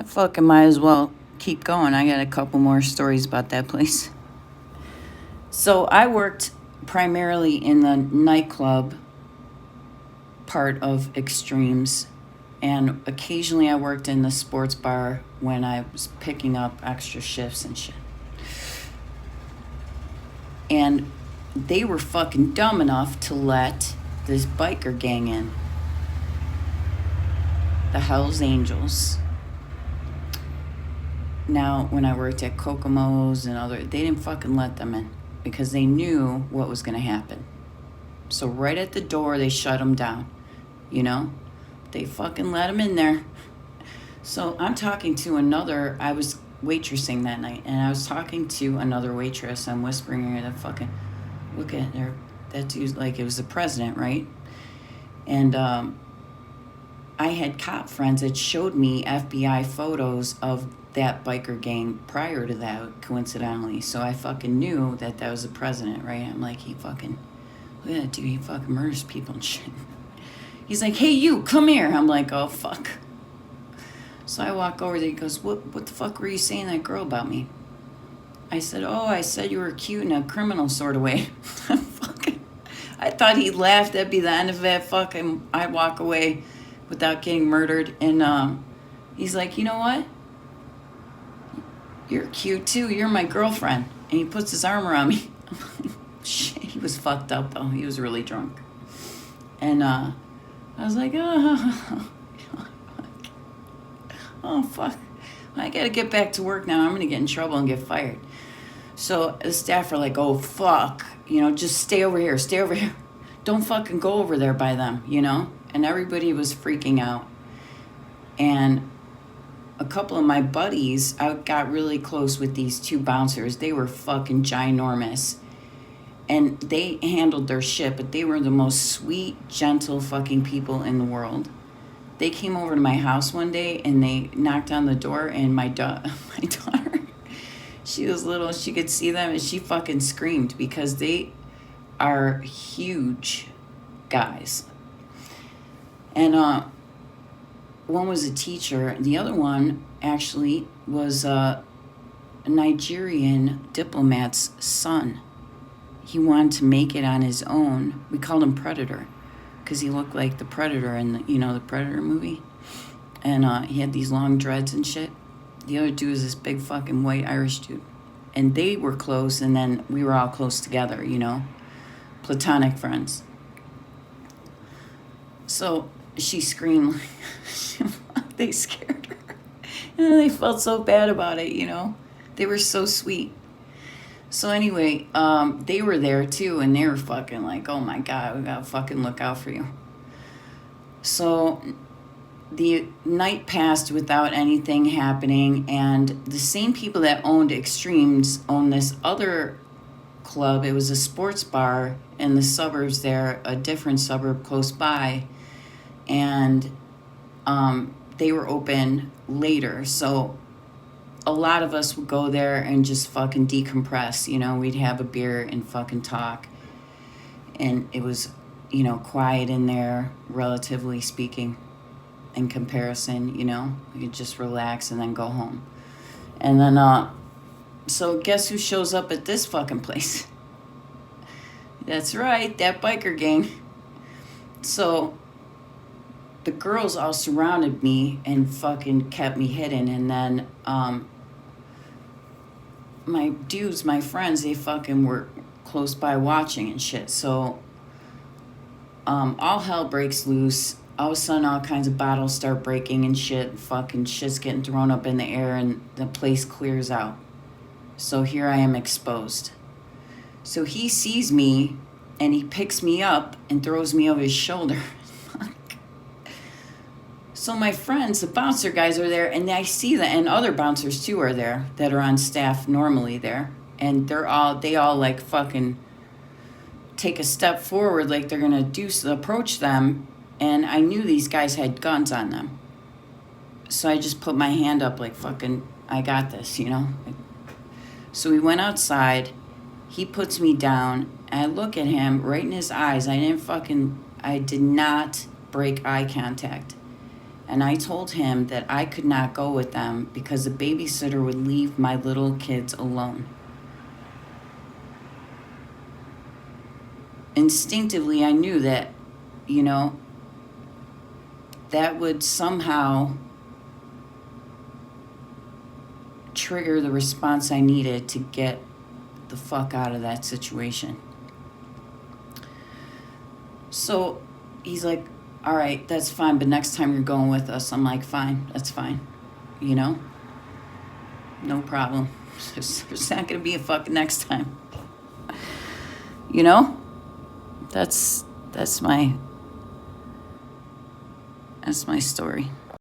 fucking might as well keep going. I got a couple more stories about that place. So I worked primarily in the nightclub part of Xtremz, and occasionally I worked in the sports bar when I was picking up extra shifts and shit. And they were fucking dumb enough to let this biker gang in. The Hells Angels. Now, when I worked at Kokomo's and they didn't fucking let them in because they knew what was going to happen. So right at the door, they shut them down. You know? They fucking let them in there. So I'm talking to I was waitressing that night, and I was talking to another waitress. I'm whispering her to fucking, look at her. That dude's like, it was the president, right? And I had cop friends that showed me FBI photos of that biker gang prior to that, coincidentally. So I fucking knew that was the president, right? I'm like, look at that dude, he fucking murders people and shit. He's like, hey, you, come here. I'm like, oh, fuck. So I walk over there. He goes, what the fuck were you saying to that girl about me? I said, I said you were cute in a criminal sort of way. I thought he'd laugh. That'd be the end of it. Fucking, I'd walk away without getting murdered. And he's like, you know what? You're cute too. You're my girlfriend. And he puts his arm around me. Shit, he was fucked up though. He was really drunk. And I was like, oh, fuck. I gotta get back to work now. I'm gonna get in trouble and get fired. So the staff are like, oh, fuck. Just stay over here. Stay over here. Don't fucking go over there by them, And everybody was freaking out. And a couple of my buddies, I got really close with these two bouncers. They were fucking ginormous. And they handled their shit, but they were the most sweet, gentle fucking people in the world. They came over to my house one day and they knocked on the door, and my daughter, she was little, she could see them, and she fucking screamed because they are huge guys. And one was a teacher. The other one actually was a Nigerian diplomat's son. He wanted to make it on his own. We called him Predator because he looked like the Predator in the Predator movie. And he had these long dreads and shit. The other dude was this big fucking white Irish dude. And they were close, and then we were all close together, platonic friends. So she screamed. They scared her. And they felt so bad about it, They were so sweet. So anyway, they were there too, and they were fucking like, oh my God, we gotta fucking look out for you. So the night passed without anything happening, and the same people that owned Xtremz owned this other club. It was a sports bar in the suburbs there, a different suburb close by, and they were open later. So a lot of us would go there and just fucking decompress, we'd have a beer and fucking talk. And it was, quiet in there, relatively speaking, in comparison, we could just relax and then go home. And then, so guess who shows up at this fucking place? That's right, that biker gang. So the girls all surrounded me and fucking kept me hidden. And then, my dudes, my friends, they fucking were close by watching and shit. So all hell breaks loose. All of a sudden, all kinds of bottles start breaking and shit. Fucking shit's getting thrown up in the air, and the place clears out. So here I am exposed. So he sees me, and he picks me up and throws me over his shoulder. So my friends, the bouncer guys, are there, and I see that, and other bouncers too are there that are on staff normally there, and they all like fucking take a step forward like they're gonna approach them, and I knew these guys had guns on them. So I just put my hand up like fucking, I got this, So we went outside, he puts me down, and I look at him right in his eyes. I did not break eye contact. And I told him that I could not go with them because the babysitter would leave my little kids alone. Instinctively, I knew that, you know, that would somehow trigger the response I needed to get the fuck out of that situation. So he's like, all right, that's fine, but next time you're going with us. I'm like, fine, that's fine. You know? No problem. There's not going to be a fucking next time. You know? That's my story.